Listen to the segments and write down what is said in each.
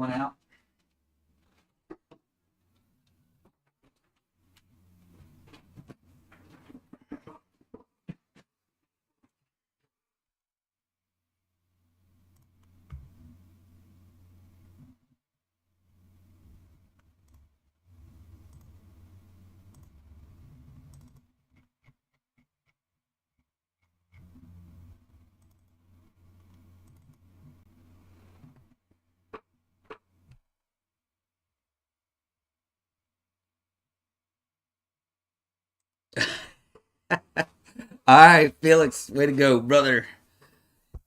One out. All right, Felix, way to go, brother.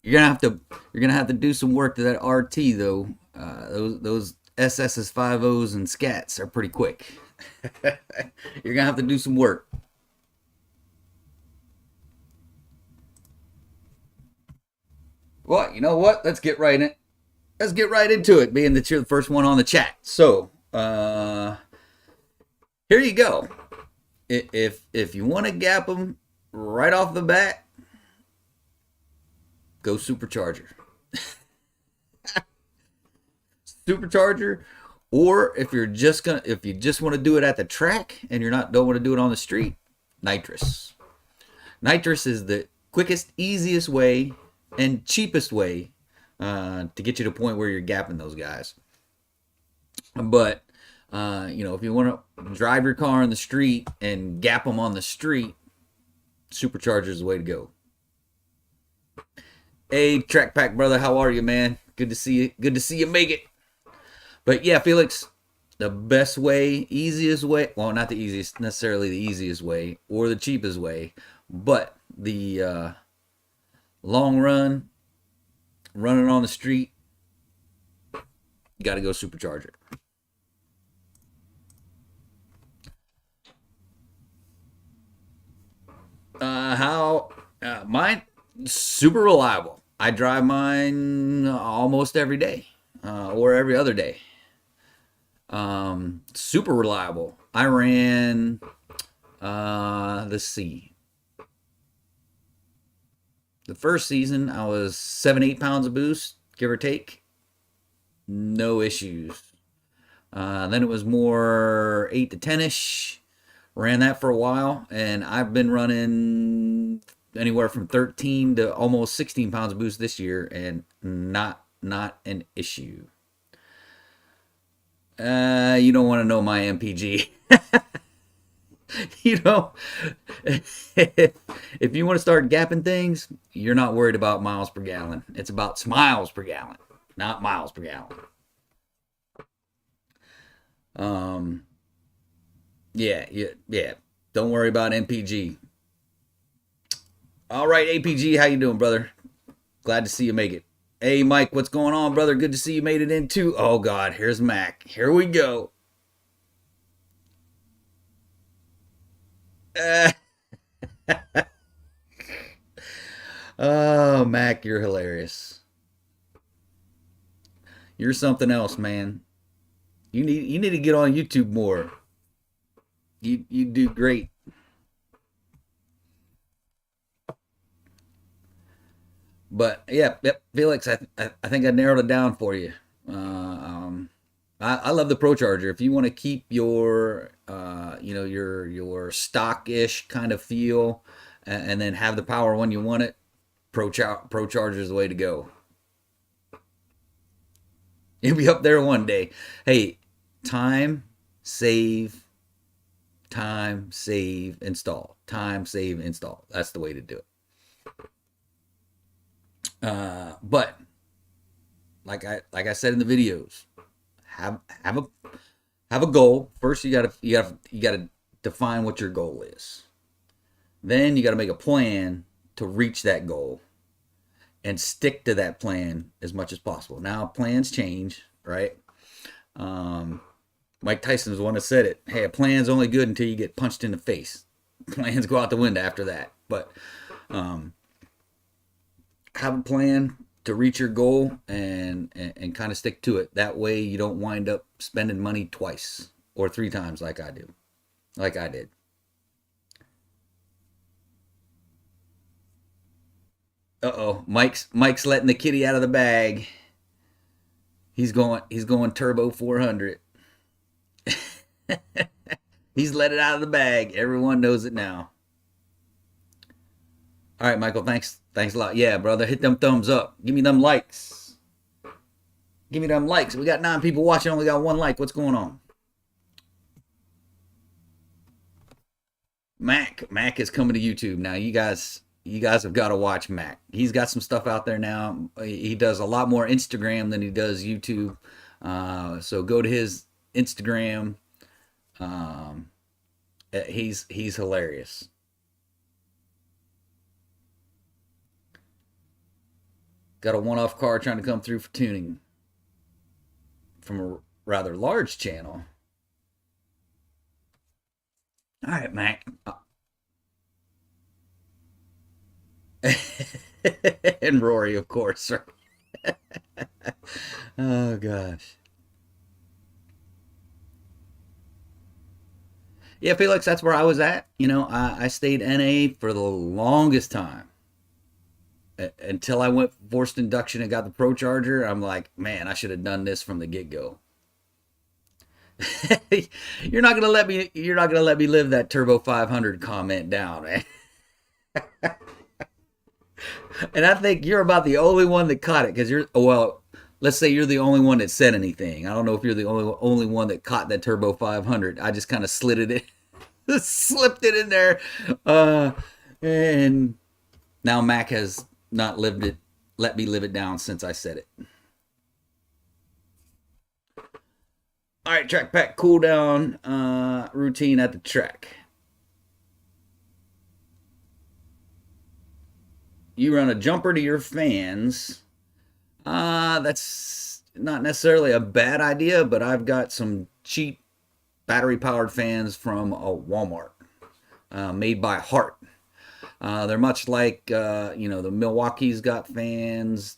You're gonna have to you're gonna have to do some work to that RT though. Those SS's 5.0s and scats are pretty quick. You're gonna have to do some work. Well, you know what? Let's get right into it. Being that you're the first one on the chat, so here you go. If you want to gap them right off the bat, go supercharger. Supercharger, or if you just want to do it at the track and don't want to do it on the street, nitrous. Nitrous is the quickest, easiest way and cheapest way to get you to the point where you're gapping those guys. But if you want to drive your car in the street and gap them on the street, supercharger is the way to go. Hey, Track Pack brother, how are you, man? Good to see you. Good to see you make it. But yeah, Felix, the best way, easiest way, well, not the easiest, necessarily the easiest way or the cheapest way, but the long run, running on the street, you got to go supercharger. Mine, super reliable. I drive mine almost every day or every other day. Super reliable. I ran, let's see. The first season, I was 7-8 pounds of boost, give or take. No issues. Then it was more 8 to 10 ish. Ran that for a while, and I've been running anywhere from 13 to almost 16 pounds of boost this year, and not an issue. You don't want to know my MPG. you know, if you want to start gapping things, you're not worried about miles per gallon. It's about smiles per gallon, not miles per gallon. Um, yeah. Don't worry about MPG. All right, APG, how you doing, brother? Glad to see you make it. Hey, Mike, what's going on, brother? Good to see you made it in too. Oh God, here's Mac. Here we go. Uh, oh, Mac, you're hilarious. You're something else, man. You need to get on YouTube more. You do great. But yeah, yep, Felix, I think I narrowed it down for you. I love the Pro Charger. If you want to keep your stock-ish kind of feel, and then have the power when you want it, Pro Charger is the way to go. You'll be up there one day. Hey, time, save, time, save, install. Time, save, install. That's the way to do it. But like I said in the videos, have have a have a goal. First, you gotta define what your goal is. Then you gotta make a plan to reach that goal and stick to that plan as much as possible. Now, plans change, right? Um, Mike Tyson was the one that said it. Hey, a plan's only good until you get punched in the face. Plans go out the window after that. But um, have a plan to reach your goal and kind of stick to it. That way you don't wind up spending money twice or 3 times like I do, like I did. Uh oh, Mike's letting the kitty out of the bag. He's going turbo 400. He's let it out of the bag. Everyone knows it now. All right, Michael. Thanks a lot. Yeah, brother. Hit them thumbs up. Give me them likes. Give me them likes. We got 9 people watching. Only got 1 like. What's going on? Mac is coming to YouTube now. You guys have got to watch Mac. He's got some stuff out there now. He does a lot more Instagram than he does YouTube. So go to his Instagram. Um, he's hilarious. Got a one-off car trying to come through for tuning from a rather large channel. All right, Mac. And Rory, of course. Oh gosh. Yeah, Felix, that's where I was at. I stayed NA for the longest time until I went forced induction and got the Pro Charger. I'm like, man, I should have done this from the get go. You're not gonna let me. You're not gonna let me live that Turbo 500 comment down, man. And I think you're about the only one that caught it because you're well. Let's say you're the only one that said anything. I don't know if you're the only one that caught that Turbo 500. I just kind of slid it in, slipped it in there, and now Mac has not lived it. Let me live it down since I said it. All right, track pack cool down routine at the track. You run a jumper to your fans. That's not necessarily a bad idea, but I've got some cheap battery powered fans from a Walmart, made by Hart. They're much like the Milwaukee's got fans,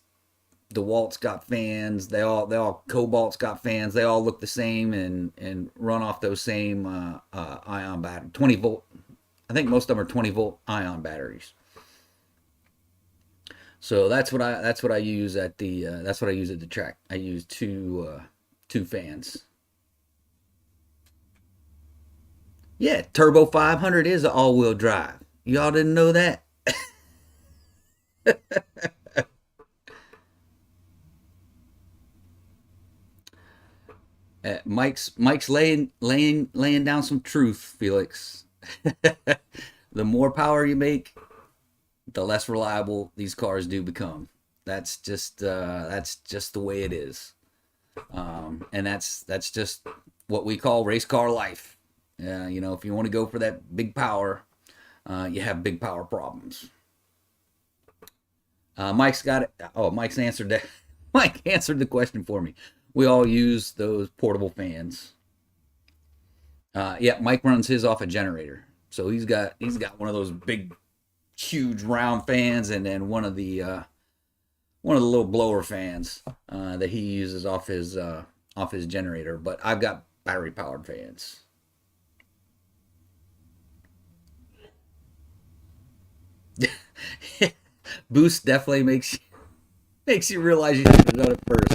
DeWalt's got fans. They all Cobalt's got fans. They all look the same and run off those same ion battery, 20 volt. I think most of them are 20 volt ion batteries. So that's what I use at the track. I use two fans. Yeah, Turbo 500 is an all-wheel drive. Y'all didn't know that? Mike's laying down some truth, Felix. The more power you make, the less reliable these cars do become. That's just the way it is, and that's just what we call race car life. If you want to go for that big power, you have big power problems. Mike's got it. Oh, Mike's answered that. Mike answered the question for me. We all use those portable fans. Yeah, Mike runs his off a generator, so he's got one of those big, huge round fans, and then one of the little blower fans that he uses off his generator. But I've got battery powered fans. Boost definitely makes you realize you should have done it first.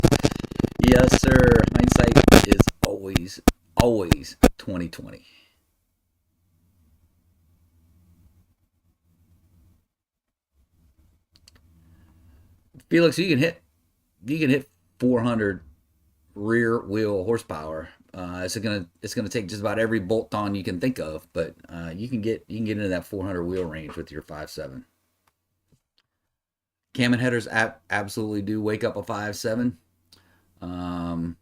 Yes, sir. Hindsight is always 2020. Felix, you can hit 400 rear wheel horsepower. It's gonna take just about every bolt on you can think of, but you can get into that 400 wheel range with your 5.7. Cam and headers absolutely do wake up a 5.7. Um,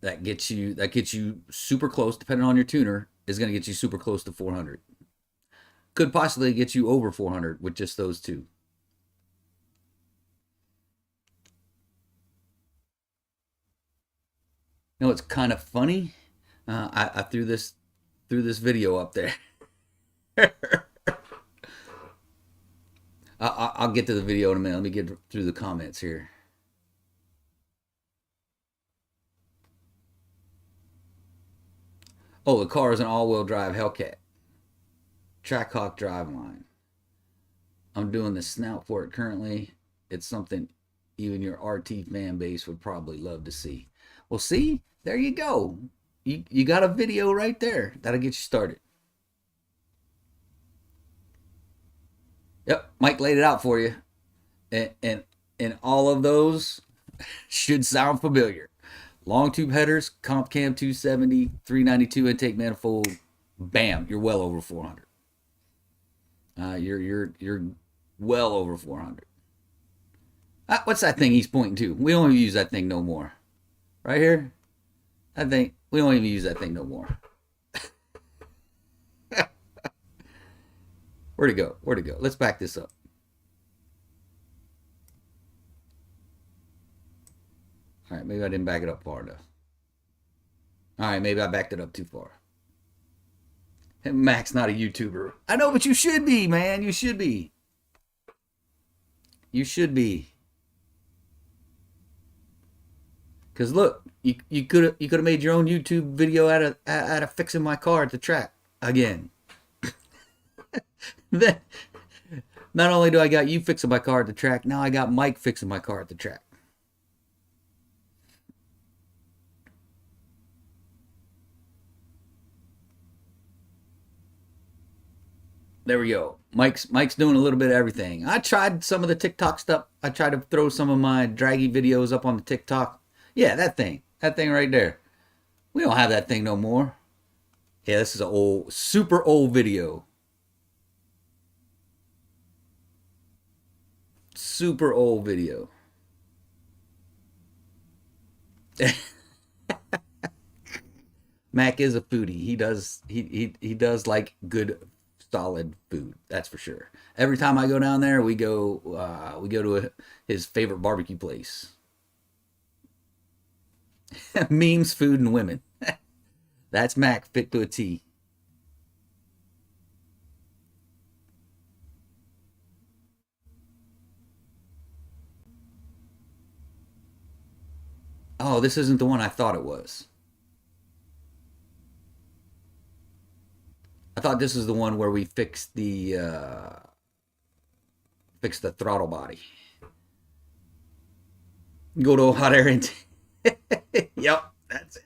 that gets you super close. Depending on your tuner, is going to get you super close to 400. Could possibly get you over 400 with just those two. It's kind of funny. I threw this video up there. I'll get to the video in a minute. Let me get through the comments here. Oh, the car is an all-wheel drive Hellcat. Trackhawk driveline. I'm doing the snout for it currently. It's something even your RT fan base would probably love to see. Well, see, there you go. You got a video right there. That'll get you started. Yep, Mike laid it out for you. And all of those should sound familiar. Long tube headers, comp cam 270, 392 intake manifold. Bam, you're well over 400. You're well over 400. What's that thing he's pointing to? We don't even use that thing no more. Right here, I think we don't even use that thing no more. Where'd it go? Where'd it go? Let's back this up. All right, maybe I didn't back it up far enough. All right, maybe I backed it up too far. Mac's not a YouTuber. I know, but you should be, man. You should be. You should be. Cause look, you could have made your own YouTube video out of fixing my car at the track again. Then, not only do I got you fixing my car at the track, now I got Mike fixing my car at the track. There we go. Mike's doing a little bit of everything. I tried some of the TikTok stuff. I tried to throw some of my draggy videos up on the TikTok. Yeah, that thing right there. We don't have that thing no more. Yeah, this is an old, super old video. Super old video. Mac is a foodie. He does like good solid food. That's for sure. Every time I go down there, we go to his favorite barbecue place. Memes, food, and women. That's Mac fit to a T. Oh, this isn't the one I thought it was. I thought this is the one where we fixed the throttle body. Go to a hot air intake. Yep, that's it.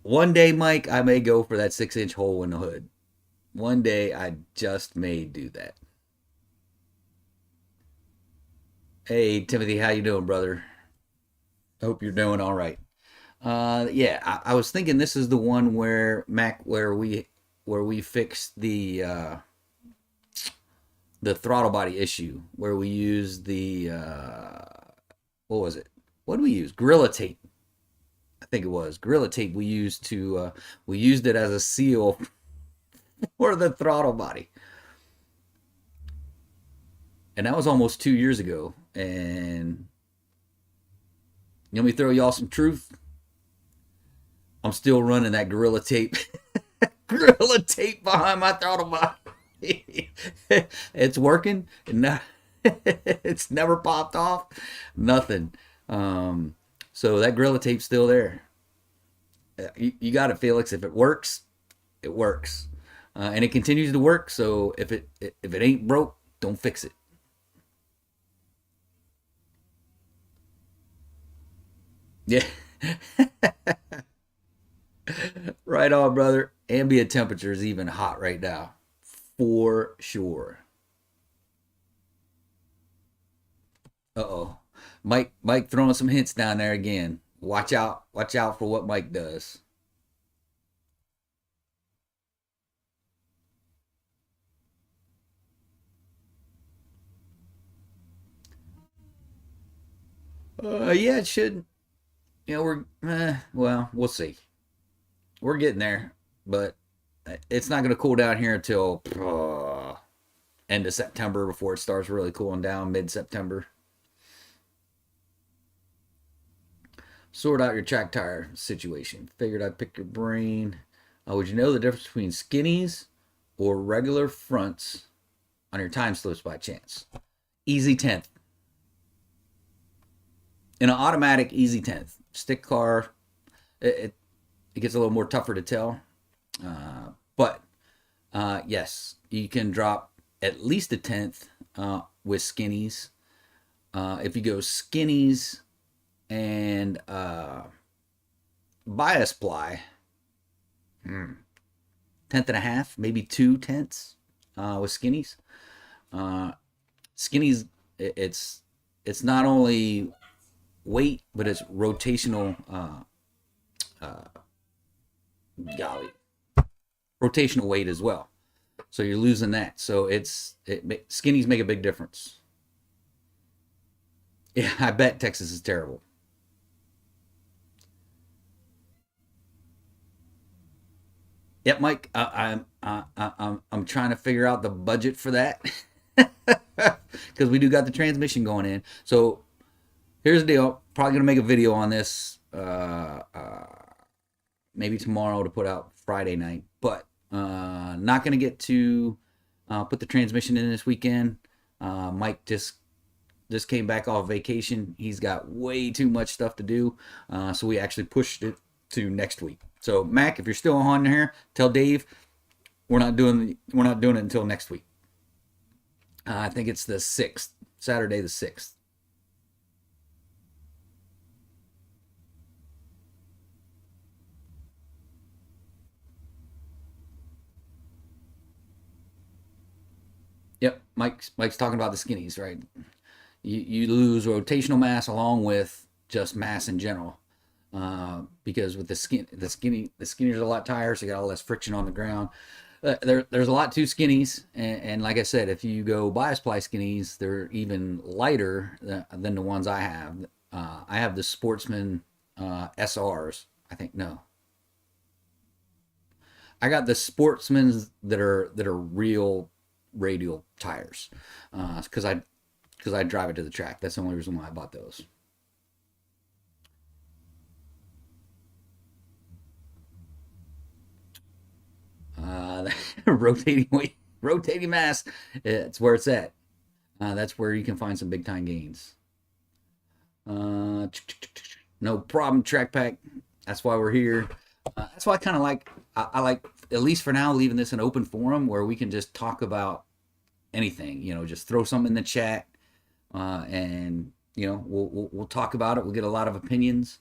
One day, Mike, I may go for that 6-inch hole in the hood. One day, I just may do that. Hey, Timothy, how you doing, brother? Hope you're doing all right. Yeah, I was thinking this is the one where Mac, where we fixed the throttle body issue, where we used the what was it? What did we use? Gorilla tape. I think it was Gorilla tape. We used it as a seal for the throttle body, and that was almost 2 years ago. And let me throw y'all some truth. I'm still running that Gorilla tape, Gorilla tape behind my throttle body. It's working, and it's never popped off. Nothing. So that Gorilla tape's still there. You got it, Felix. If it works, it works, and it continues to work. So if it ain't broke, don't fix it. Yeah. Right on, brother. Ambient temperature is even hot right now. For sure. Uh-oh. Mike throwing some hints down there again. Watch out for what Mike does. Yeah, it should. Well, we'll see. We're getting there, but it's not going to cool down here until end of September before it starts really cooling down, mid-September. Sort out your track tire situation. Figured I'd pick your brain. Would you know the difference between skinnies or regular fronts on your time slips by chance? Easy 10th. In an automatic, easy 10th. Stick car, it gets a little more tougher to tell. But yes, you can drop at least a 10th with skinnies. If you go skinnies and bias ply, tenth and a half, maybe 2/10 with skinnies. Uh, Skinnies, it's not only weight, but it's rotational. Golly, rotational weight as well. So you're losing that. So skinnies make a big difference. Yeah, I bet Texas is terrible. Yep, Mike. I'm trying to figure out the budget for that because we do got the transmission going in. So here's the deal. Probably gonna make a video on this maybe tomorrow to put out Friday night, but not gonna get to put the transmission in this weekend. Mike just came back off vacation. He's got way too much stuff to do, so we actually pushed it to next week. So Mac, if you're still on here, tell Dave we're not doing it until next week. I think it's the 6th, Saturday the 6th. Yep, Mike's talking about the skinnies, right? You lose rotational mass along with just mass in general. Because with the skinnies are a lot tighter, so you got a lot less friction on the ground. There's a lot to skinnies, and like I said, if you go bias ply skinnies, they're even lighter than the ones I have. I have the Sportsman SRs. I think no, I got the Sportsmans that are real radial tires, because I drive it to the track. That's the only reason why I bought those. Rotating weight, rotating mass. It's where it's at. That's where you can find some big time gains. Uh, no problem, track pack. That's why we're here. That's why I kind of like. I like, at least for now, leaving this an open forum where we can just talk about anything. Just throw something in the chat, and we'll talk about it. We'll get a lot of opinions.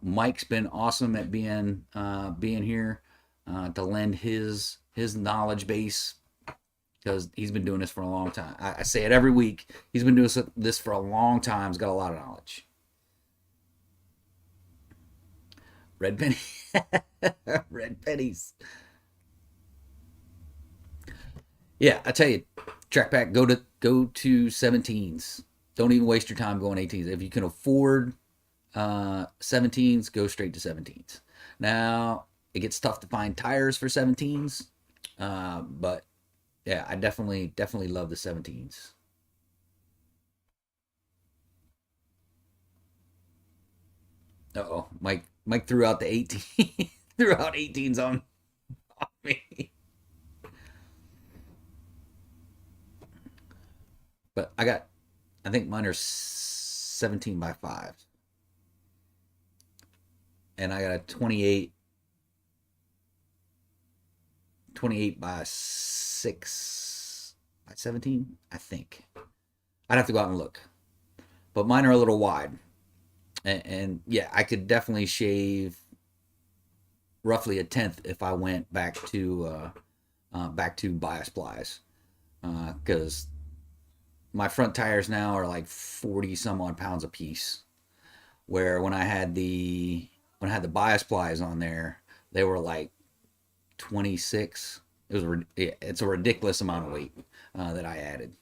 Mike's been awesome at being here to lend his knowledge base, because he's been doing this for a long time. I say it every week. He's been doing this for a long time. He's got a lot of knowledge. Red penny, red pennies. Yeah, I tell you, track pack. Go to 17s. Don't even waste your time going 18s. If you can afford 17s, go straight to 17s. Now it gets tough to find tires for 17s, but yeah, I definitely love the 17s. Oh, Mike threw out the 18, threw out 18s on me. But I think mine are 17 by 5, and I got a 28 by 6 by 17, I think. I'd have to go out and look. But mine are a little wide. And yeah, I could definitely shave roughly a tenth if I went back to bias plies, because my front tires now are like 40 some odd pounds a piece. Where when I had the bias plies on there, they were like 26. It's a ridiculous amount of weight that I added.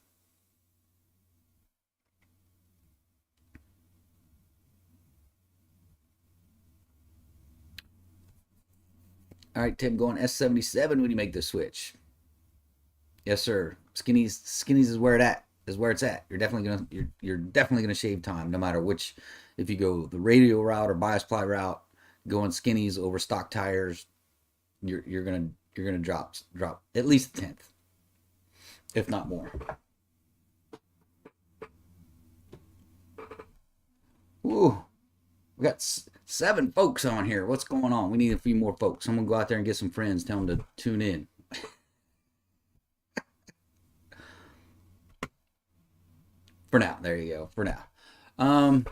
All right, Tim, going S77 when you make the switch. Yes, sir. Skinnies is where it's at. You're definitely gonna shave time, no matter which. If you go the radial route or bias ply route, going skinnies over stock tires, you're gonna drop at least a tenth, if not more. Ooh, we got 7 folks on here. What's going on? We need a few more folks. I'm gonna go out there and get some friends. Tell them to tune in. For now, there you go. For now. Um,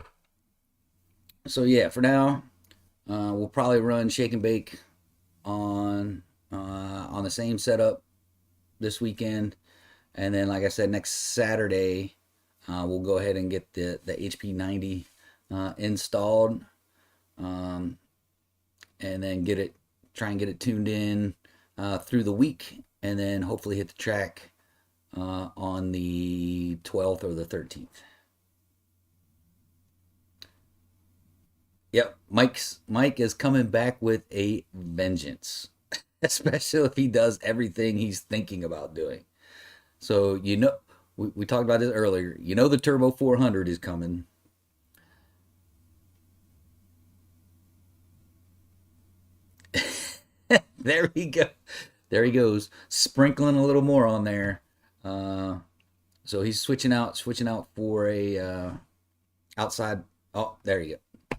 so yeah, for now, we'll probably run shake and bake on the same setup this weekend, and then like I said, next Saturday, we'll go ahead and get the HP90 installed, um, and then try and get it tuned in through the week, and then hopefully hit the track on the 12th or the 13th. Yep, Mike is coming back with a vengeance, especially if he does everything he's thinking about doing. So we talked about this earlier. You know the Turbo 400 is coming. There he go. There he goes, sprinkling a little more on there. Uh, so he's switching out for a outside. Oh, there you go.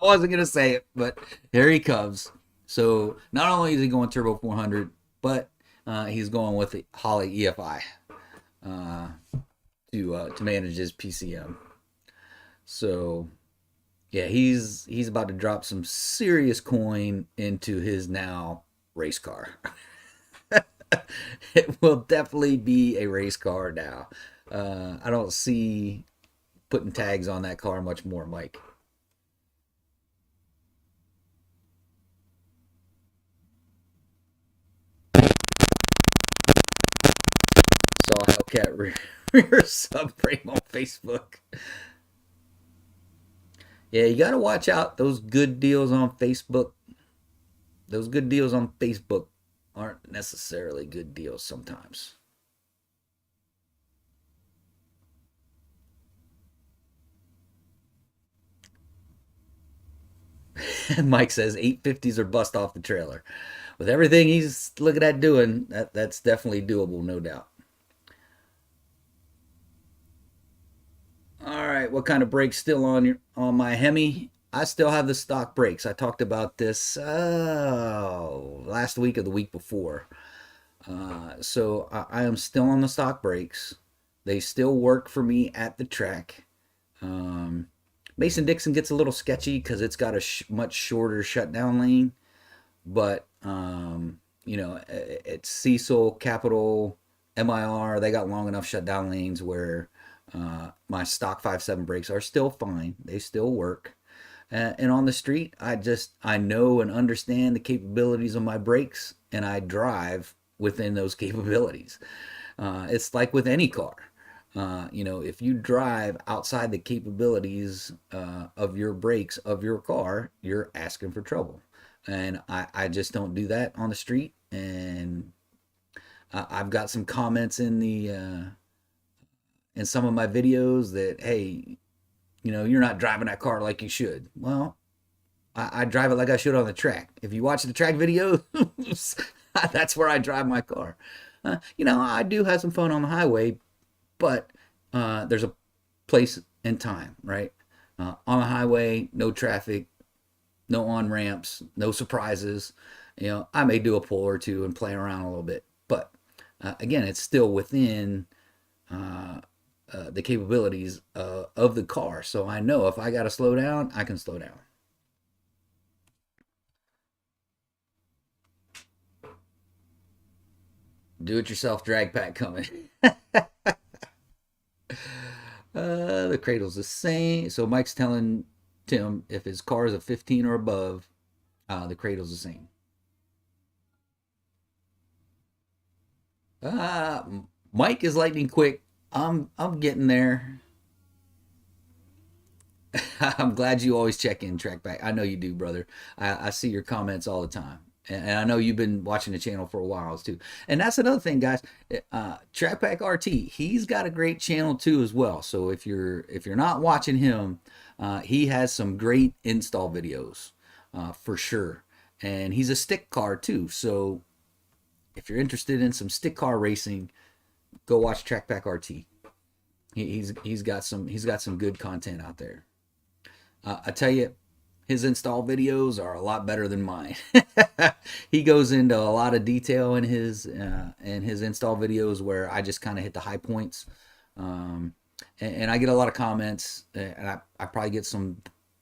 I wasn't gonna say it, but here he comes. So not only is he going Turbo 400, but he's going with the Holley EFI uh, to manage his PCM. So yeah, he's about to drop some serious coin into his now race car. It will definitely be a race car now. I don't see putting tags on that car much more, Mike. Saw Hellcat rear subframe on Facebook. Yeah, you got to watch out. Those good deals on Facebook. Those good deals on Facebook aren't necessarily good deals sometimes. Mike says 850s are bust off the trailer. With everything he's looking at doing, that's definitely doable, no doubt. All right, what kind of brakes still on my Hemi? I still have the stock brakes. I talked about this last week or the week before. So I am still on the stock brakes. They still work for me at the track. Um, Mason Dixon gets a little sketchy because it's got a much shorter shutdown lane, but it's Cecil, Capital, MIR. They got long enough shutdown lanes where my stock 5.7 brakes are still fine. They still work. And on the street, I know and understand the capabilities of my brakes, and I drive within those capabilities. It's like with any car. If you drive outside the capabilities of your brakes of your car, you're asking for trouble. And I just don't do that on the street. And I've got some comments in some of my videos that, hey, you're not driving that car like you should. Well, I drive it like I should on the track. If you watch the track videos, that's where I drive my car. I do have some fun on the highway, but there's a place and time, right? On the highway, no traffic, no on ramps, no surprises. I may do a pull or two and play around a little bit, but again, it's still within the capabilities of the car. So I know if I got to slow down, I can slow down. Do it yourself drag pack coming. The cradle's the same. So Mike's telling Tim if his car is a 15 or above, the cradle's the same. Uh, Mike is lightning quick. I'm getting there. I'm glad you always check in track back. I know you do, brother. I see your comments all the time. And I know you've been watching the channel for a while too. And that's another thing, guys. Trackback RT, he's got a great channel too as well. So if you're not watching him, he has some great install videos for sure. And he's a stick car too. So if you're interested in some stick car racing, go watch Trackback RT. He's got some good content out there. I tell you, his install videos are a lot better than mine. He goes into a lot of detail in his install videos where I just kind of hit the high points. and I get a lot of comments, and I probably get some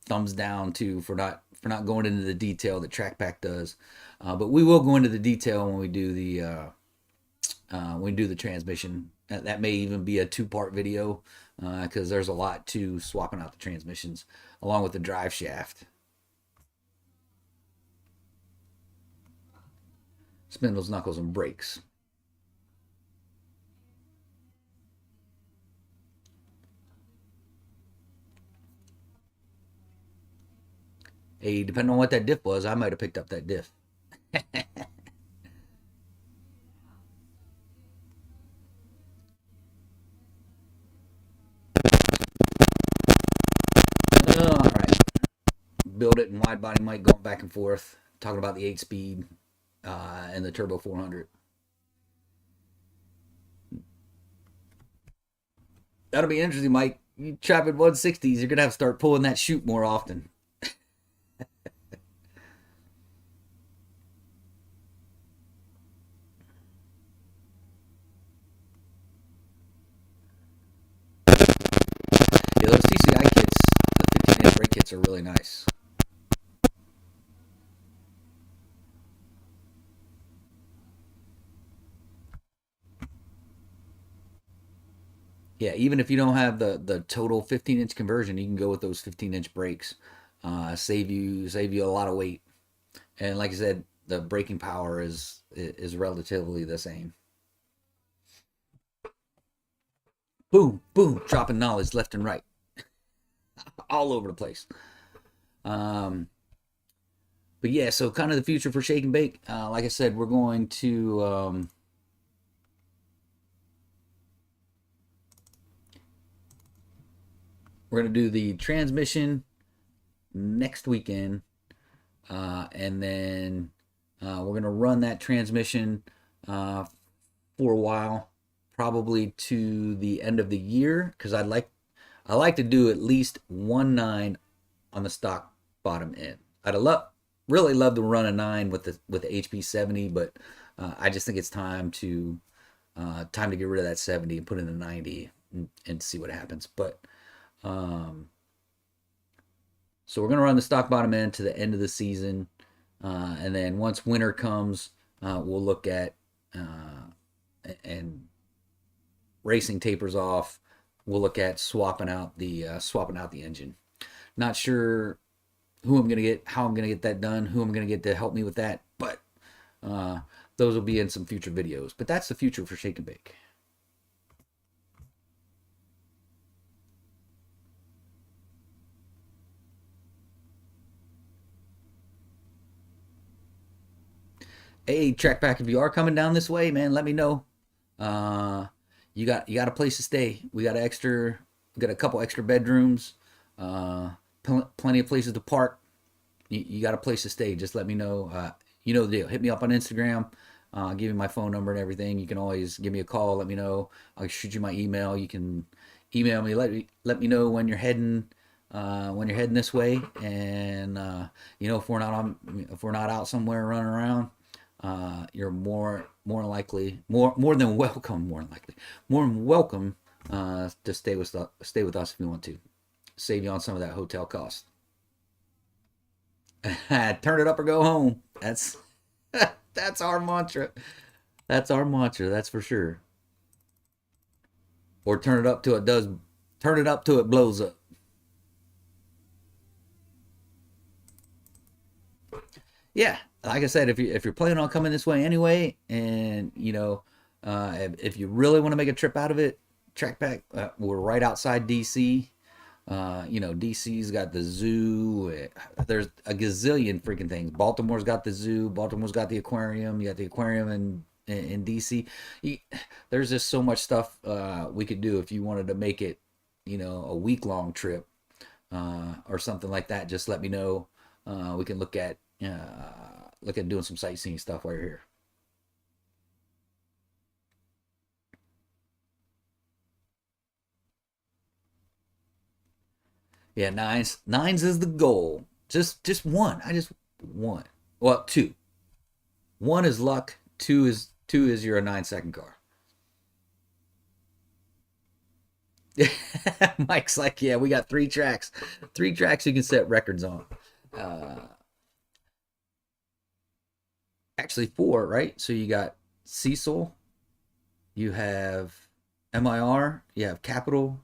thumbs down too for not going into the detail that TrackPack does. But we will go into the detail when we do the transmission. That may even be a two-part video because there's a lot to swapping out the transmissions along with the drive shaft. Spindles, knuckles, and brakes. Hey, depending on what that diff was, I might have picked up that diff. All right. Build it in wide body mic going back and forth. Talking about the 8-speed and the Turbo 400. That'll be interesting, Mike. You chop at 160s, you're going to have to start pulling that chute more often. Yeah, those TCI kits, the 15-inch brake kits are really nice. Yeah, even if you don't have the total 15-inch conversion, you can go with those 15-inch brakes. Save you a lot of weight. And like I said, the braking power is relatively the same. Boom, boom, dropping knowledge left and right, all over the place. Um, but yeah, so kind of the future for Shake and Bake. Like I said, we're gonna do the transmission next weekend, and then we're gonna run that transmission uh, for a while, probably to the end of the year, because I like to do at least 1.9 on the stock bottom end. Really love to run a 9 with the HP70, but I just think it's time to get rid of that 70 and put in a 90 and see what happens. But um, so we're gonna run the stock bottom end to the end of the season, and then once winter comes, we'll look at and racing tapers off. We'll look at swapping out the engine. Not sure who I'm gonna get, how I'm gonna get that done, who I'm gonna get to help me with that, but uh, those will be in some future videos. But that's the future for Shake and Bake. Hey, track back, if you are coming down this way, man, let me know. Uh, you got a place to stay. We got a couple extra bedrooms. Plenty of places to park. You got a place to stay. Just let me know. You know the deal. Hit me up on Instagram. Give you my phone number and everything. You can always give me a call. Let me know. I'll shoot you my email. You can email me. Let me know when you're heading this way. And you know, if we're not out somewhere running around, you're more than welcome. More than welcome to stay with us if you want to. Save you on some of that hotel cost. Turn it up or go home. That's our mantra. That's our mantra. That's for sure. Or turn it up till it blows up. Yeah, like I said, if you're planning on coming this way anyway, and you know, if you really want to make a trip out of it, track back. We're right outside DC. You know, DC's got the zoo. There's a gazillion freaking things. Baltimore's got the zoo. Baltimore's got the aquarium. You got the aquarium in DC. There's just so much stuff we could do if you wanted to make it, you know, a week long trip or something like that. Just let me know. We can look at doing some sightseeing stuff while you're here. Yeah, nines is the goal. Just one. I just one. Well, two. One is luck. Two is you're a 9 second car. Mike's like, yeah, we got three tracks you can set records on. Uh, Actually, four, right? So you got Cecil, you have MIR, you have Capital,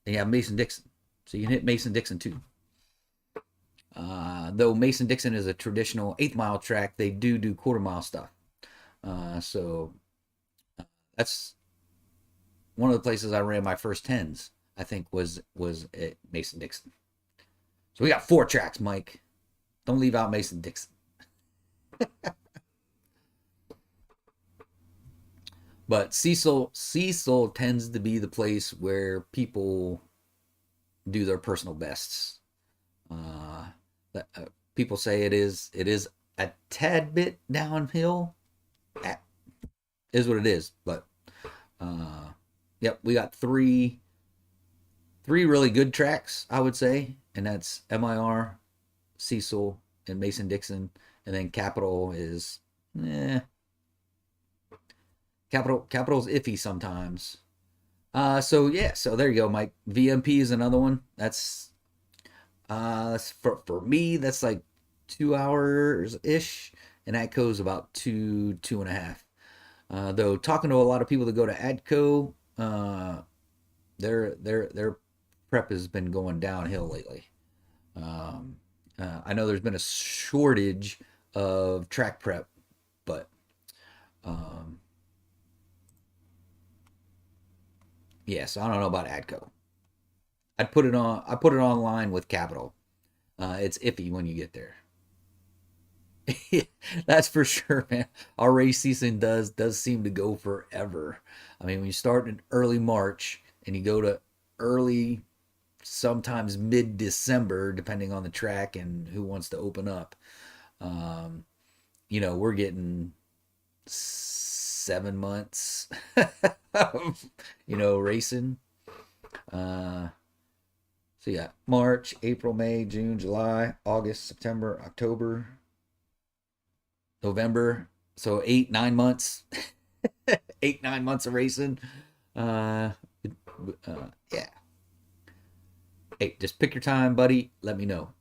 and you have Mason Dixon. So you can hit Mason Dixon too. Though Mason Dixon is a traditional 8 mile track, they do quarter mile stuff. So that's one of the places I ran my first tens. I think was at Mason Dixon. So we got four tracks, Mike. Don't leave out Mason Dixon. But Cecil tends to be the place where people do their personal bests. Uh, People say it is a tad bit downhill. Is what it is. But yep, we got three really good tracks, I would say, and that's MIR, Cecil, and Mason Dixon, and then Capital is Capital's iffy sometimes. So yeah, so there you go, Mike. VMP is another one. That's for me. That's like 2 hours ish, and that goes about two and a half. Though talking to a lot of people that go to Adco, their prep has been going downhill lately. Um, I know there's been a shortage of track prep, but um, yes, I don't know about Adco. I'd put it on. I put it online with Capital. It's iffy when you get there. That's for sure, man. Our race season does seem to go forever. I mean, when you start in early March and you go to early, sometimes mid December, depending on the track and who wants to open up. Um, we're getting 7 months of racing. Uh, so yeah, March, April, May, June, July, August, September, October, November. So 8, 9 months, 8, 9 months of racing. Uh, yeah. Hey, just pick your time, buddy. Let me know.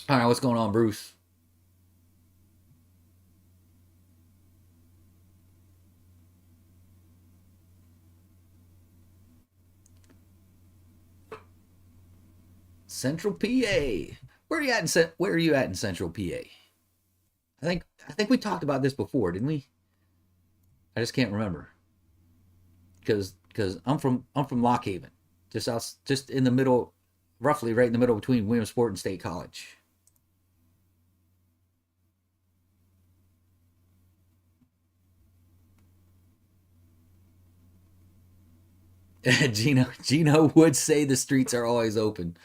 All right, what's going on, Bruce? Central PA. Where are you at in Central PA? I think we talked about this before, didn't we? I just can't remember because I'm from Lock Haven, just in the middle, roughly right in the middle between Williamsport and State College. Gino would say the streets are always open.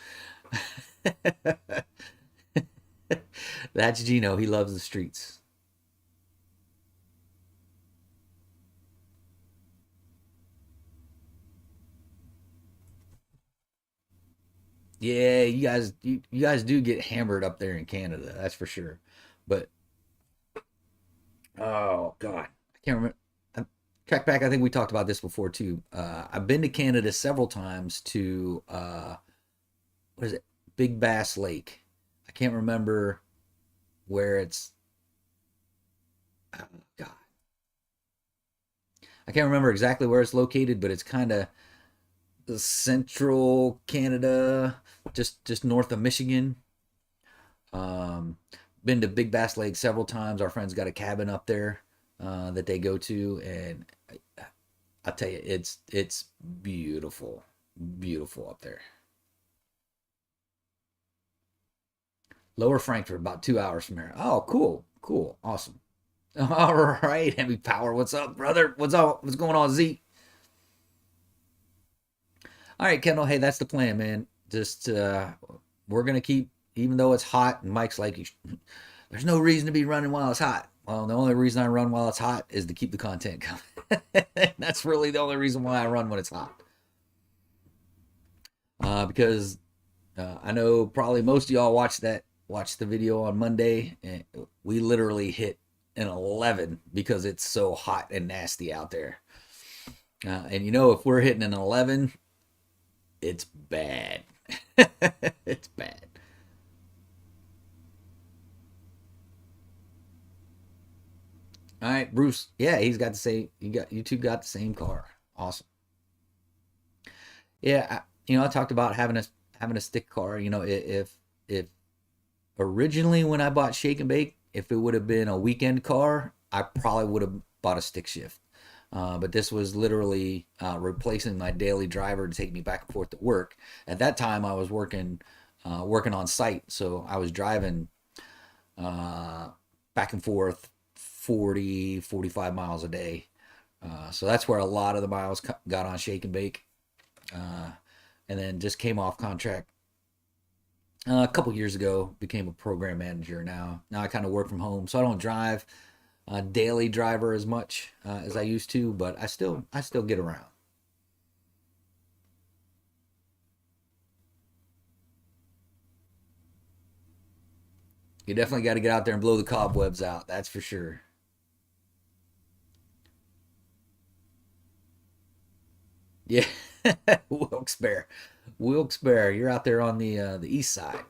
That's Gino. He loves the streets. Yeah, you guys do get hammered up there in Canada. That's for sure. But oh god, I can't remember. Track back. I think we talked about this before too. I've been to Canada several times to what is it? Big Bass Lake. I can't remember where it's. Oh, God, I can't remember exactly where it's located, but it's kind of central Canada, just north of Michigan. Um, Been to Big Bass Lake several times. Our friends got a cabin up there that they go to, and I tell you, it's beautiful, beautiful up there. Lower Frankfurt, about 2 hours from here. Oh, cool, cool, awesome. All right, Heavy Power, what's up, brother? What's up? What's going on, Z? All right, Kendall. Hey, that's the plan, man. Just we're gonna keep, even though it's hot, and Mike's like, there's no reason to be running while it's hot. Well, the only reason I run while it's hot is to keep the content coming. That's really the only reason why I run when it's hot. Because I know probably most of y'all watched the video on Monday, and we literally hit an 11 because it's so hot and nasty out there. And if we're hitting an 11, it's bad. It's bad. All right, Bruce. Yeah, he's got the same. You two got the same car. Awesome. Yeah, I talked about having a stick car. If originally when I bought Shake and Bake, if it would have been a weekend car, I probably would have bought a stick shift. But this was literally replacing my daily driver to take me back and forth to work. At that time, I was working on site, so I was driving uh, back and forth 40, 45 miles a day. So that's where a lot of the miles got on Shake and Bake. Uh, and then just came off contract a couple years ago. Became a program manager. Now I kind of work from home, so I don't drive a daily driver as much as I used to, but I still get around. You definitely got to get out there and blow the cobwebs out. That's for sure. Yeah, Wilkes-Barre, Wilkes-Barre. You're out there on the east side.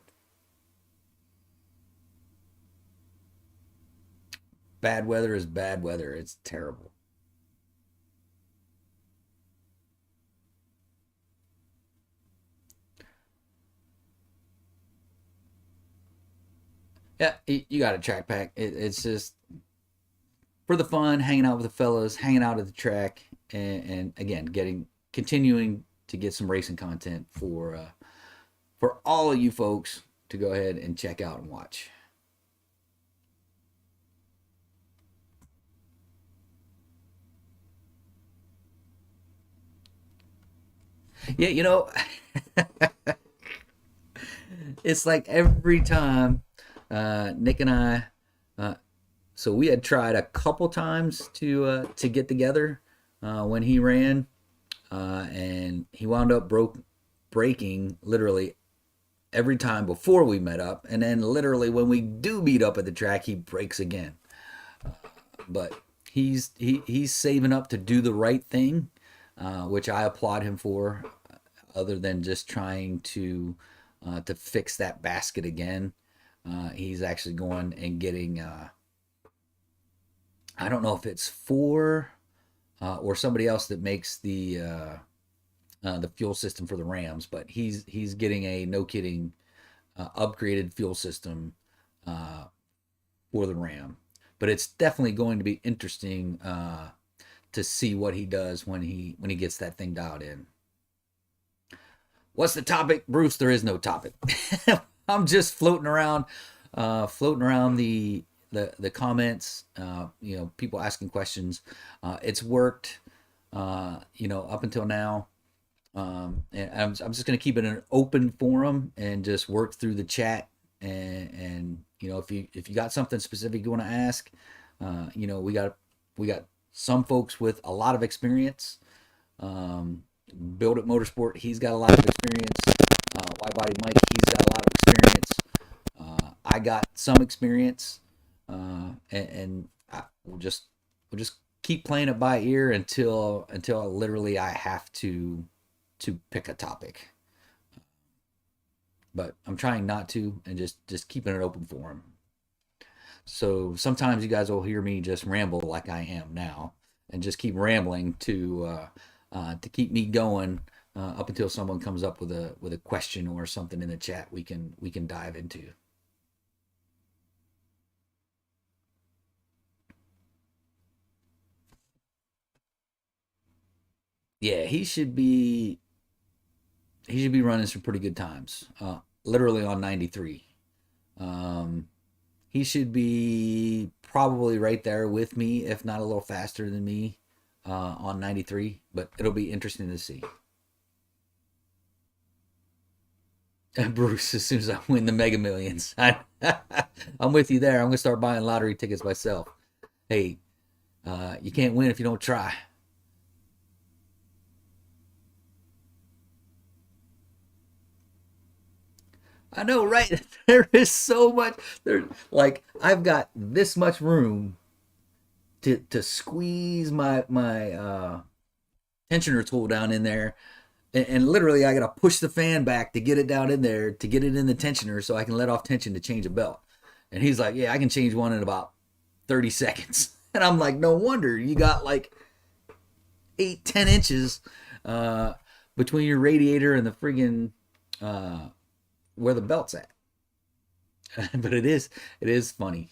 Bad weather is bad weather. It's terrible. Yeah, you got a track pack. It's just for the fun, hanging out with the fellas, hanging out at the track, and again, continuing to get some racing content for all of you folks to go ahead and check out and watch. Yeah, it's like every time Nick and I, uh, so we had tried a couple times to get together when he ran, and he wound up breaking literally every time before we met up, and then literally when we do meet up at the track, he breaks again. But he's saving up to do the right thing, which I applaud him for. Other than just trying to fix that basket again, he's actually going and getting. I don't know if it's for or somebody else that makes the fuel system for the Rams, but he's getting a no kidding upgraded fuel system uh, for the Ram. But it's definitely going to be interesting to see what he does when he gets that thing dialed in. What's the topic, Bruce? There is no topic. I'm just floating around the comments. People asking questions. It's worked. Up until now. And I'm just going to keep it an open forum and just work through the chat. And if you got something specific you want to ask, we got some folks with a lot of experience. Build It Motorsport, he's got a lot of experience. Wide Body Mike, he's got a lot of experience. I got some experience, and we'll just keep playing it by ear until literally I have to pick a topic. But I'm trying not to, and just keeping it open for him. So sometimes you guys will hear me just ramble like I am now, and just keep rambling to keep me going up until someone comes up with a question or something in the chat we can dive into. Yeah, he should be running some pretty good times. Literally on 93. Um, he should be probably right there with me, if not a little faster than me on 93. But it'll be interesting to see. Bruce, as soon as I win the Mega Millions, I'm with you there. I'm gonna start buying lottery tickets myself. Hey, you can't win if you don't try. I know, right? There is so much. There, like I've got this much room to squeeze my tensioner tool down in there, and literally I gotta push the fan back to get it down in there to get it in the tensioner so I can let off tension to change a belt. And he's like, yeah, I can change one in about 30 seconds. And I'm like, no wonder you got like 8, 10 inches uh, between your radiator and the friggin' uh, where the belt's at. But it is funny.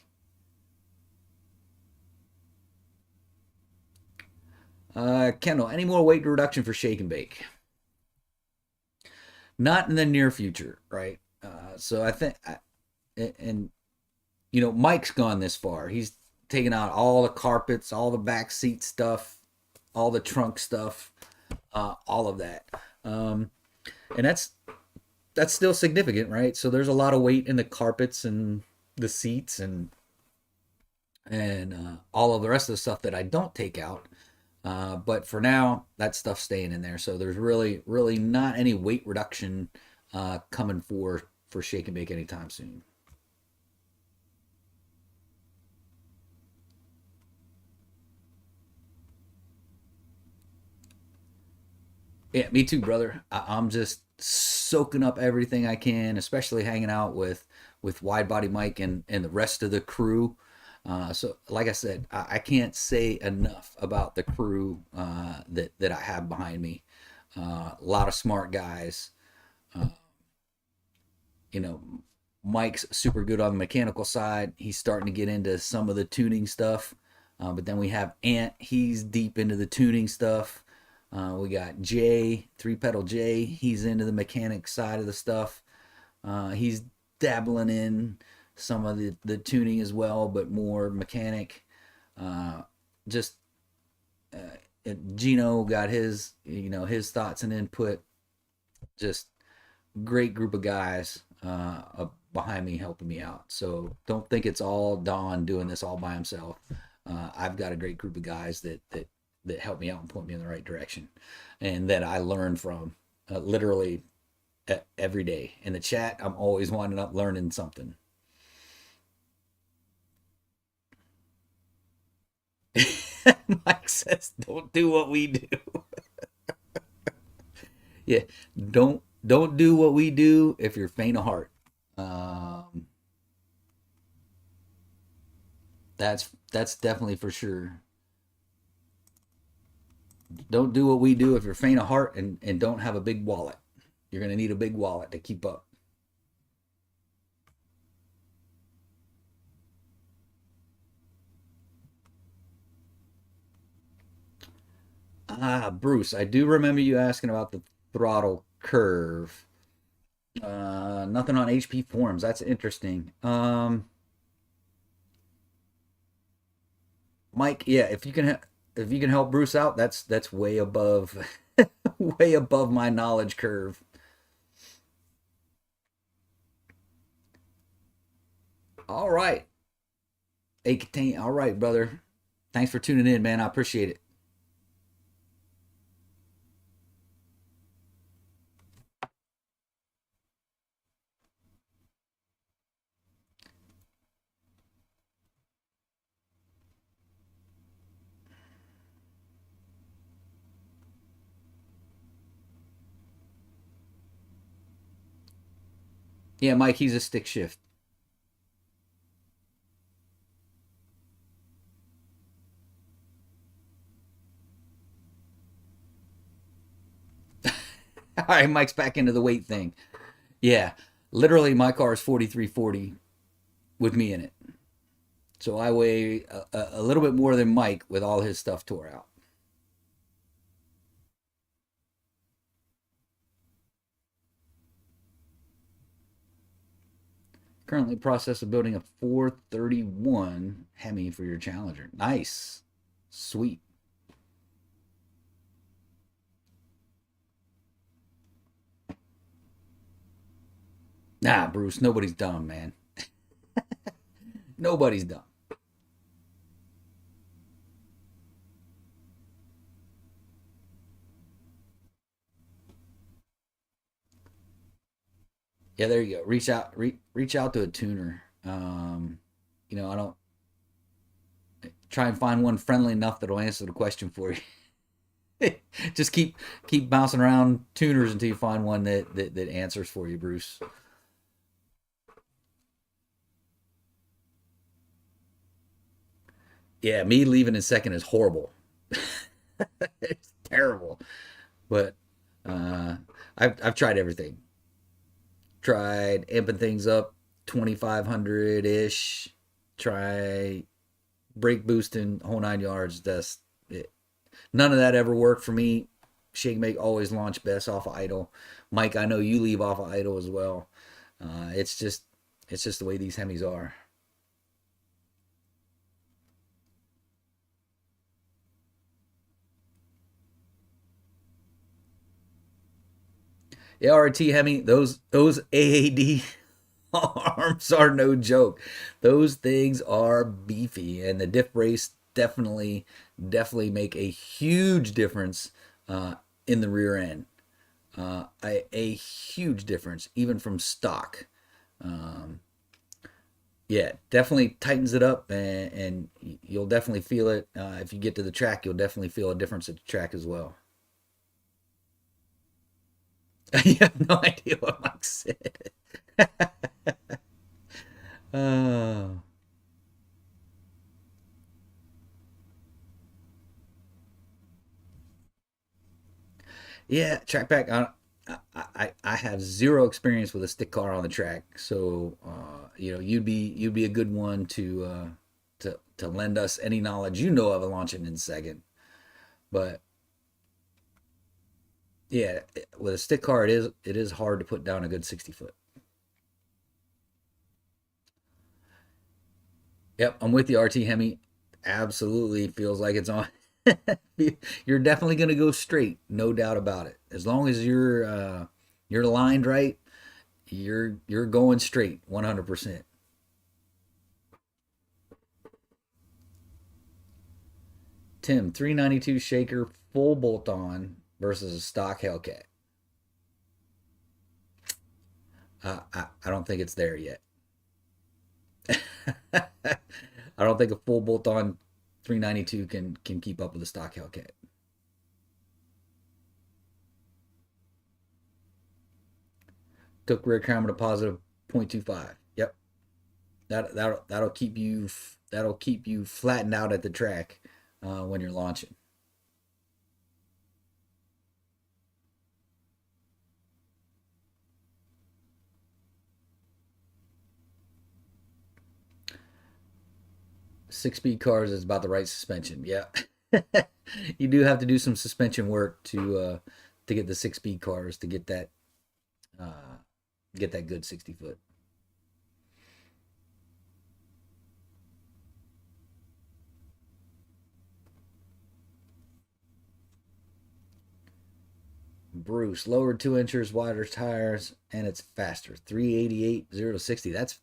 Kendall, any more weight reduction for shake and bake? Not in the near future, right? So I think, and Mike's gone this far. He's taken out all the carpets, all the back seat stuff, all the trunk stuff, all of that. And that's still significant, right? So there's a lot of weight in the carpets and the seats and all of the rest of the stuff that I don't take out. But for now, that stuff's staying in there. So there's really, really not any weight reduction coming for shake and bake anytime soon. Yeah, me too, brother. I'm just soaking up everything I can, especially hanging out with Wide Body Mike and the rest of the crew. So, like I said, I can't say enough about the crew that I have behind me. A lot of smart guys. Uh, you know, Mike's super good on the mechanical side. He's starting to get into some of the tuning stuff. But then we have Ant. He's deep into the tuning stuff. We got Jay, three pedal Jay. He's into the mechanic side of the stuff. He's dabbling in some of the tuning as well, but more mechanic. Uh, just Gino got his thoughts and input. Just great group of guys behind me helping me out. So don't think it's all Don doing this all by himself. I've got a great group of guys that help me out and point me in the right direction, and that I learn from literally every day. In the chat, I'm always winding up learning something. Mike says, "Don't do what we do." Yeah, don't do what we do if you're faint of heart. Um, that's definitely for sure. Don't do what we do if you're faint of heart and don't have a big wallet. You're gonna need a big wallet to keep up. Bruce, I do remember you asking about the throttle curve. Nothing on HP forums. That's interesting. Mike, yeah, if you can help Bruce out, that's way above way above my knowledge curve. All right. Hey, all right, brother. Thanks for tuning in, man. I appreciate it. Yeah, Mike, he's a stick shift. All right, Mike's back into the weight thing. Yeah, literally, my car is 4340 with me in it. So I weigh a little bit more than Mike with all his stuff tore out. Currently process of building a 431 Hemi for your Challenger. Nice. Sweet. Nah, Bruce, nobody's dumb, man. Nobody's dumb. Yeah, there you go. Reach out to a tuner. I don't try and find one friendly enough that'll answer the question for you. Just keep bouncing around tuners until you find one that answers for you, Bruce. Yeah, me leaving in second is horrible. It's terrible. But uh, I've tried everything. Tried amping things up 2500 ish. Try brake boosting whole 9 yards. That's it. None of that ever worked for me. Shake make always launch best off of idle. Mike, I know you leave off of idle as well. It's just the way these Hemis are. Yeah, RT Hemi, those AAD arms are no joke. Those things are beefy, and the diff brace definitely make a huge difference in the rear end. A huge difference, even from stock. Um, yeah, definitely tightens it up, and you'll definitely feel it. If you get to the track, you'll definitely feel a difference at the track as well. You have no idea what Mike said. Oh, yeah, track pack. I have zero experience with a stick car on the track, so you'd be a good one to lend us any knowledge you know of launching in second. But yeah, with a stick car, it is hard to put down a good 60 foot. Yep, I'm with you, RT Hemi. Absolutely feels like it's on. You're definitely gonna go straight, no doubt about it. As long as you're lined right, you're going straight, 100%. Tim, 392 shaker full bolt on versus a stock Hellcat. I don't think it's there yet. I don't think a full bolt on 392 can keep up with a stock Hellcat. Took rear camera to positive 0.25. Yep, that'll keep you flattened out at the track when you're launching. 6 speed cars is about the right suspension. Yeah, you do have to do some suspension work to get the 6 speed cars to uh, get that good 60 foot. Bruce lowered 2 inches, wider tires, and it's faster. 388 0 to 60. That's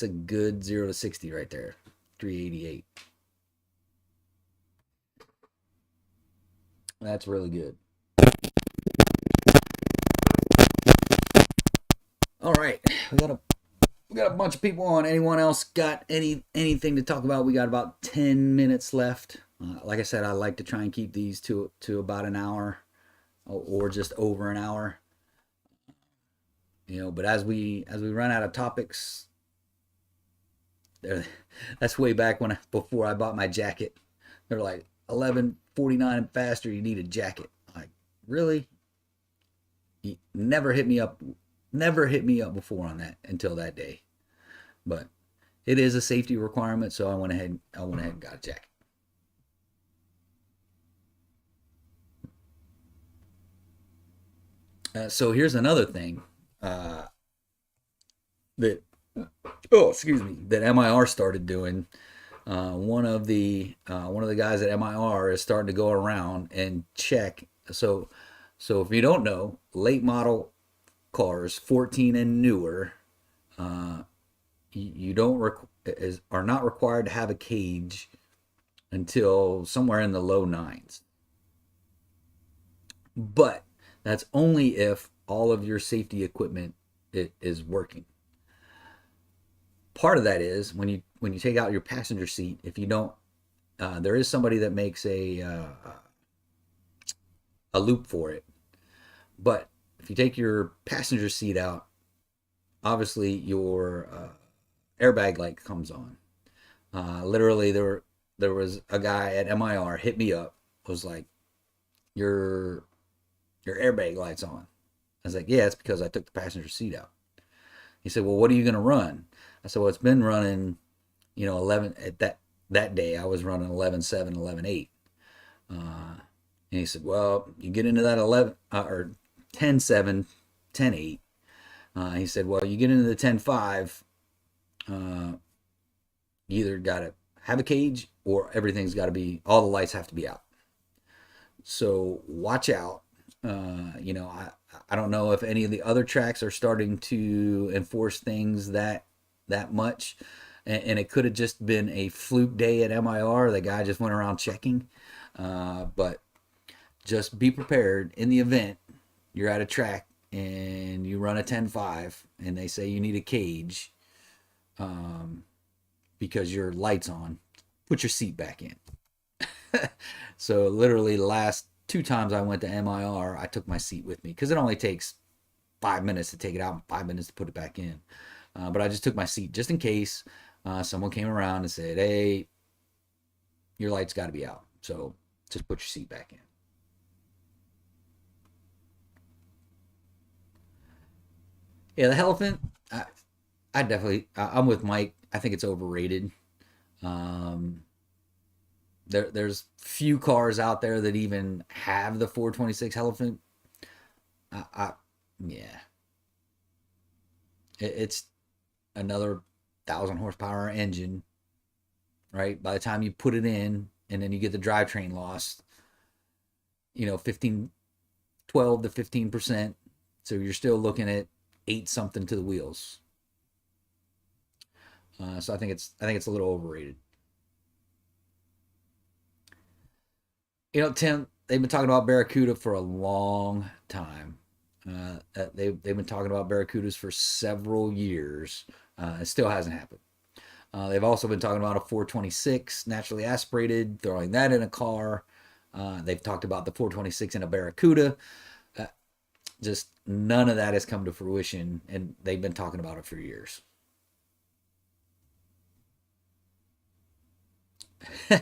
a good 0 to 60 right there. 388. That's really good. All right, we got a bunch of people on. Anyone else got anything to talk about? We got about 10 minutes left. Like I said, I like to try and keep these to about an hour or just over an hour. But as we run out of topics, that's way back before I bought my jacket. They're like 11:49 and faster. You need a jacket. Like, really? He never hit me up before on that until that day. But it is a safety requirement, so I went ahead and got a jacket. So here's another thing uh, that excuse me, that MIR started doing. One of the guys at MIR is starting to go around and check. So if you don't know, late model cars, 14 and newer, uh, you don't are not required to have a cage until somewhere in the low nines. But that's only if all of your safety equipment is working. Part of that is when you take out your passenger seat. If you don't, there is somebody that makes a loop for it. But if you take your passenger seat out, obviously your airbag light comes on. Literally, there was a guy at MIR hit me up, was like, your your airbag light's on. I was like, yeah, it's because I took the passenger seat out. He said, well, what are you gonna run? I said, well, it's been running, 11 at that day. I was running 11.7, 11.8. And he said, well, you get into that 11 or 10.7, 10.8. He said, well, you get into the 10.5, you either got to have a cage or everything's got to be, all the lights have to be out. So watch out. I don't know if any of the other tracks are starting to enforce things that much, and it could have just been a fluke day at MIR. The guy just went around checking, but just be prepared in the event you're at a track and you run a 10.5 and they say you need a cage, because your light's on. Put your seat back in. So literally the last two times I went to MIR, I took my seat with me because it only takes 5 minutes to take it out and 5 minutes to put it back in. But I just took my seat just in case someone came around and said, hey, your light's got to be out. So just put your seat back in. Yeah, the elephant, I'm with Mike. I think it's overrated. Um, there's few cars out there that even have the 426 elephant. I yeah, it's another 1,000 horsepower engine, right? By the time you put it in, and then you get the drivetrain lost, 15, 12 to 15%. So you're still looking at eight something to the wheels. So I think it's a little overrated. Tim, they've been talking about Barracuda for a long time. They've been talking about Barracudas for several years. It still hasn't happened. They've also been talking about a 426 naturally aspirated, throwing that in a car. They've talked about the 426 in a Barracuda. Uh, just none of that has come to fruition, and they've been talking about it for years.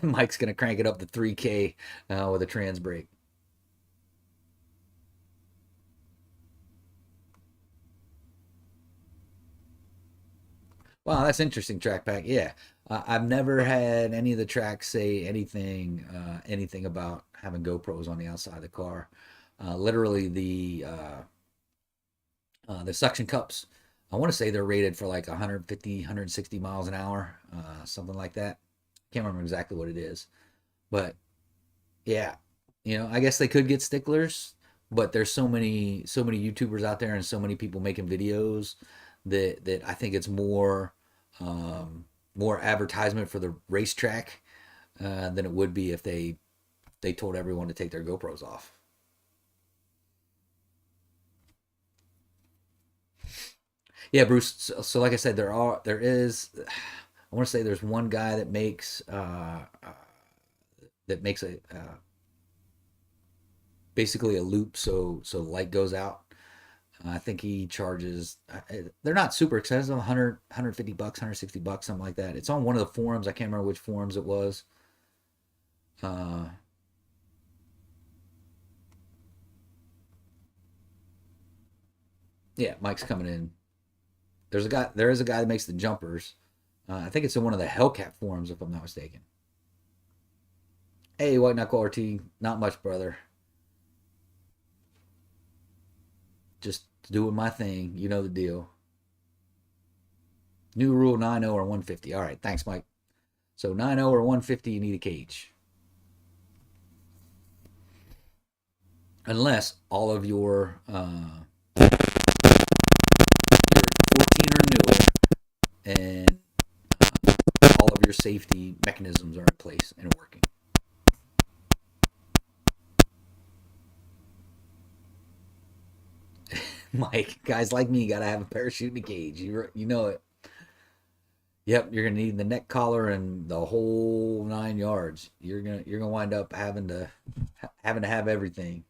Mike's gonna crank it up to 3K with a trans brake. Wow, that's interesting. Track pack. Yeah, I've never had any of the tracks say anything about having GoPros on the outside of the car. Literally, the suction cups. I want to say they're rated for like 150, 160 miles an hour, something like that. Can't remember exactly what it is, but yeah, I guess they could get sticklers, but there's so many YouTubers out there and so many people making videos that I think it's more advertisement for the racetrack than it would be if they told everyone to take their GoPros off. Yeah, Bruce. So like I said, I want to say there's one guy that makes a basically a loop so the light goes out. I think he charges. They're not super expensive, 100, $150, $160, something like that. It's on one of the forums. I can't remember which forums it was. Uh, yeah, Mike's coming in. There's a guy. There is a guy that makes the jumpers. I think it's in one of the Hellcat forums, if I'm not mistaken. Hey, White Knuckle RT, not much, brother. Just doing my thing. You know the deal. New rule 90 or 150. All right, thanks, Mike. So 90 or 150, you need a cage. Unless all of you're 14 or newer, and all of your safety mechanisms are in place and working. Mike, guys like me gotta have a parachute and a cage. You know it. Yep, you're gonna need the neck collar and the whole 9 yards. You're gonna wind up having to have everything.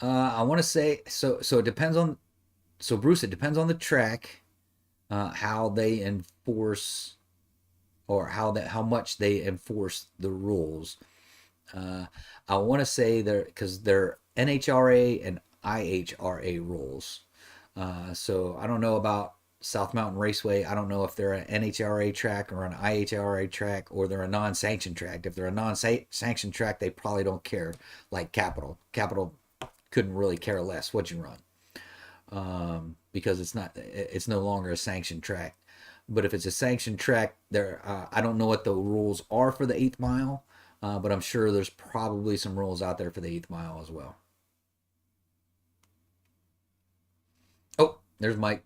I want to say so. So it depends on. So Bruce, it depends on the track, how they enforce or how much they enforce the rules. Uh, I want to say they're because they're NHRA and IHRA rules. So I don't know about South Mountain Raceway. I don't know if they're an NHRA track or an IHRA track or they're a non-sanctioned track. If they're a non-sanctioned track, they probably don't care. Like Capital, Capital couldn't really care less what you run, because it's no longer a sanctioned track. But if it's a sanctioned track, I don't know what the rules are for the 8th mile, but I'm sure there's probably some rules out there for the 8th mile as well. Oh, there's Mike.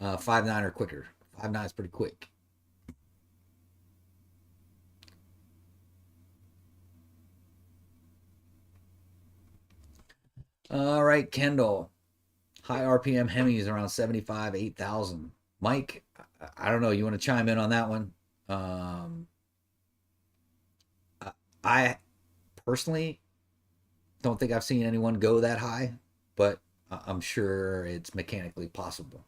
5.9 or quicker. 5.9 is pretty quick. All right, Kendall. High RPM Hemis around 75, 8,000. Mike, I don't know. You want to chime in on that one? Um, I personally don't think I've seen anyone go that high, but I'm sure it's mechanically possible.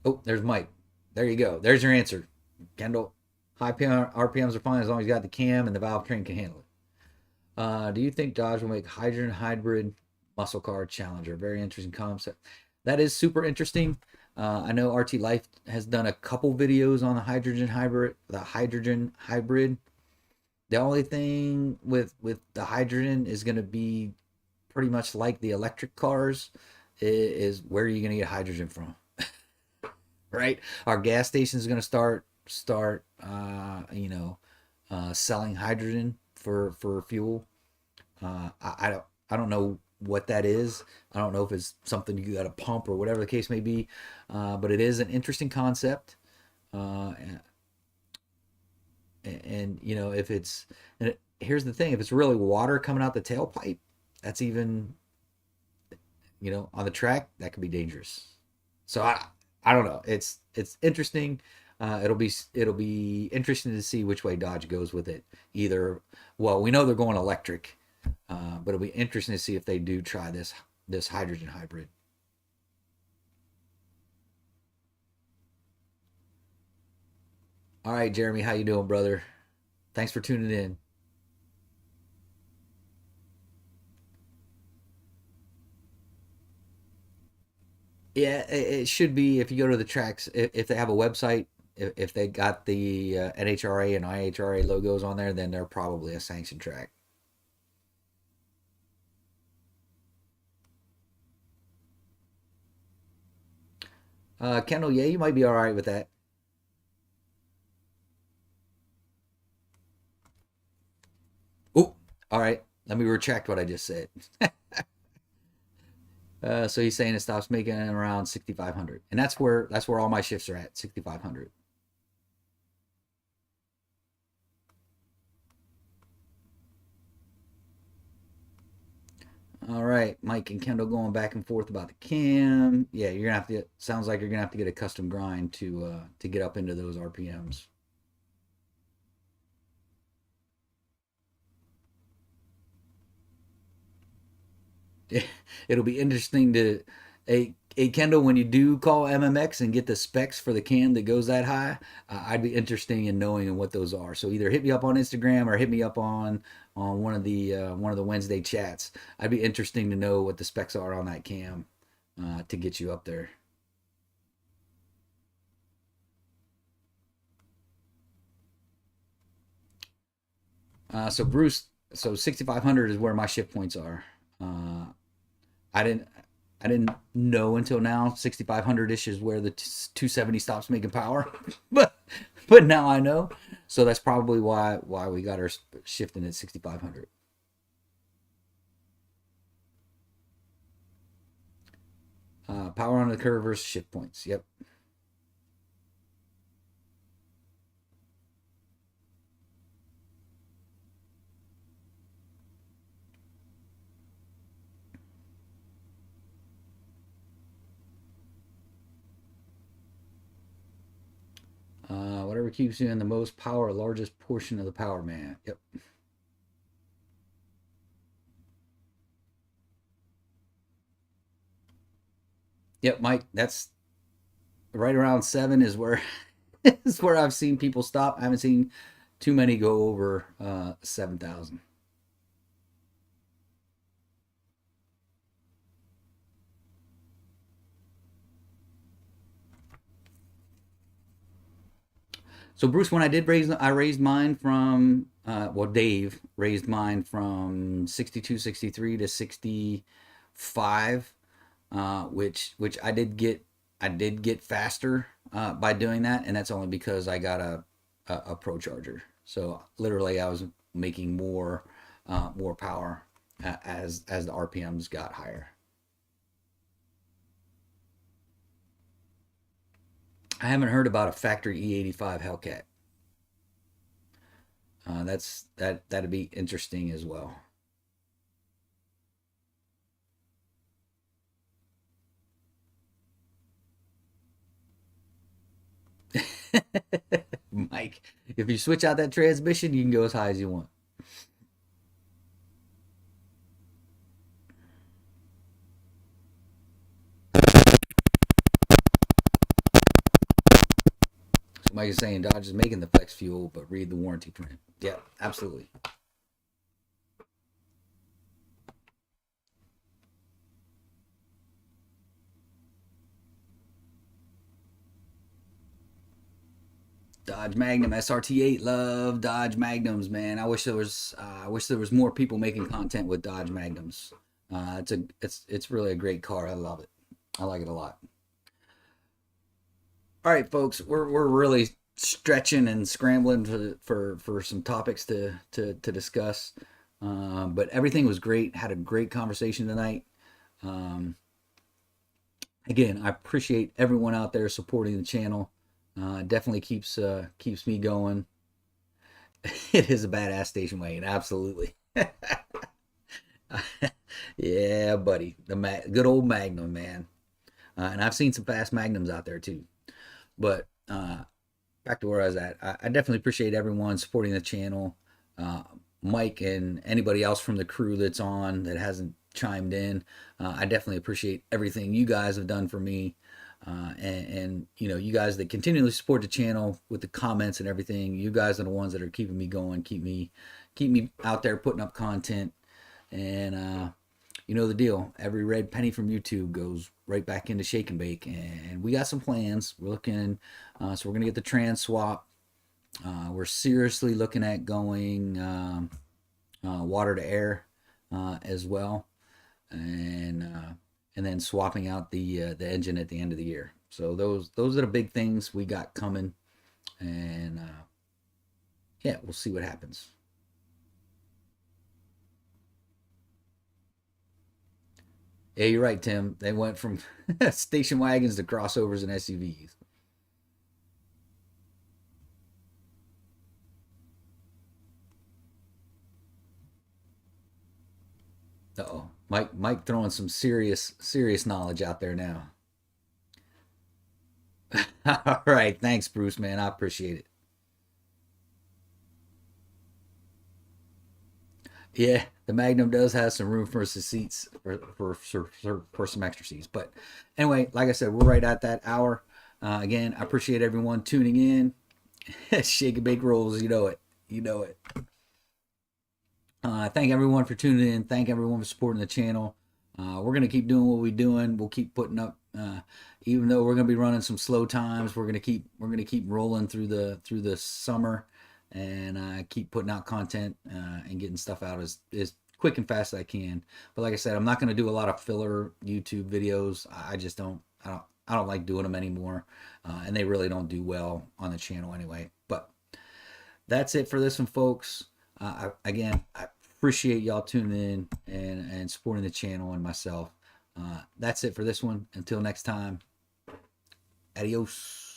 Oh, there's Mike. There you go. There's your answer, Kendall. High RPMs are fine as long as you got the cam and the valve train can handle it. Do you think Dodge will make hydrogen hybrid muscle car Challenger? Very interesting concept. That is super interesting. I know RT Life has done a couple videos on the hydrogen hybrid. The hydrogen hybrid. The only thing with the hydrogen is going to be pretty much like the electric cars. Is where are you going to get hydrogen from? Right? Our gas station is going to start selling hydrogen for fuel. I don't know what that is. I don't know if it's something you got to pump or whatever the case may be, but it is an interesting concept. And you know if it's here's the thing: if it's really water coming out the tailpipe, that's even on the track that could be dangerous. So I don't know. It's interesting. It'll be interesting to see which way Dodge goes with it. Either well, we know they're going electric, but it'll be interesting to see if they do try this hydrogen hybrid. All right, Jeremy, how you doing, brother? Thanks for tuning in. Yeah, it should be if you go to the tracks, if they have a website, if they got the NHRA and IHRA logos on there, then they're probably a sanctioned track. Kendall, yeah, you might be all right with that. Oh, all right. Let me retract what I just said. So he's saying it stops making around 6,500, and that's where all my shifts are at 6,500. All right, Mike and Kendall going back and forth about the cam. Yeah, you're gonna have to. Sounds like you're gonna have to get a custom grind to get up into those RPMs. It'll be interesting to a Kendall when you do call MMX and get the specs for the cam that goes that high. I'd be interested in knowing what those are. So either hit me up on Instagram or hit me up on one of the Wednesday chats. I'd be interesting to know what the specs are on that cam to get you up there. So Bruce, so 6,500 is where my shift points are. Uh, I didn't I didn't know until now 6,500 ish is where the 270 stops making power, but now I know. So that's probably why we got our shifting at 6,500. Power on the curve versus shift points. Yep. Whatever whatever keeps you in the most power, largest portion of the power, man. Yep. Yep, Mike. That's right around 7 is where is where I've seen people stop. I haven't seen too many go over 7,000. So Bruce, when I raised mine from well, Dave raised mine from 62, 63 to 65, which I did get faster by doing that, and that's only because I got a pro charger. So literally, I was making more power as the RPMs got higher. I haven't heard about a factory E85 Hellcat. That'd be interesting as well. Mike, if you switch out that transmission, you can go as high as you want. So Mike is saying Dodge is making the flex fuel, but read the warranty print. Yeah, absolutely. Dodge Magnum SRT8, love Dodge Magnums, man. I wish there was more people making content with Dodge Magnums. It's really a great car. I love it. I like it a lot. All right, folks, we're really stretching and scrambling for some topics to discuss. But everything was great. Had a great conversation tonight. Um, Again, I appreciate everyone out there supporting the channel. Definitely keeps me going. It is a badass station wagon, absolutely. Yeah, buddy, good old Magnum, man. And I've seen some fast Magnums out there too. But back to where I was at, I definitely appreciate everyone supporting the channel. Uh, Mike and anybody else from the crew that's on that hasn't chimed in. I definitely appreciate everything you guys have done for me. And you know, you guys that continually support the channel with the comments and everything, you guys are the ones that are keeping me going, keep me out there putting up content. And you know the deal, every red penny from YouTube goes right back into Shake and Bake, and we got some plans. We're looking, so we're gonna get the trans swap. We're seriously looking at going water to air as well, and then swapping out the engine at the end of the year. So those are the big things we got coming, and yeah, we'll see what happens. Yeah, you're right, Tim. They went from station wagons to crossovers and SUVs. Uh-oh. Mike throwing some serious knowledge out there now. All right, thanks, Bruce, man. I appreciate it. Yeah, the Magnum does have some room for some seats for some extra seats. But anyway, like I said, we're right at that hour. Again, I appreciate everyone tuning in. Shake and bake rolls, you know it. You know it. Thank everyone for tuning in. Thank everyone for supporting the channel. We're gonna keep doing what we're doing. We'll keep putting up, even though we're gonna be running some slow times. We're gonna keep rolling through the summer, and keep putting out content and getting stuff out as quick and fast as I can. But like I said, I'm not gonna do a lot of filler YouTube videos. I just don't. I don't like doing them anymore, and they really don't do well on the channel anyway. But that's it for this one, folks. Again, I appreciate y'all tuning in and supporting the channel and myself. That's it for this one. Until next time, adios.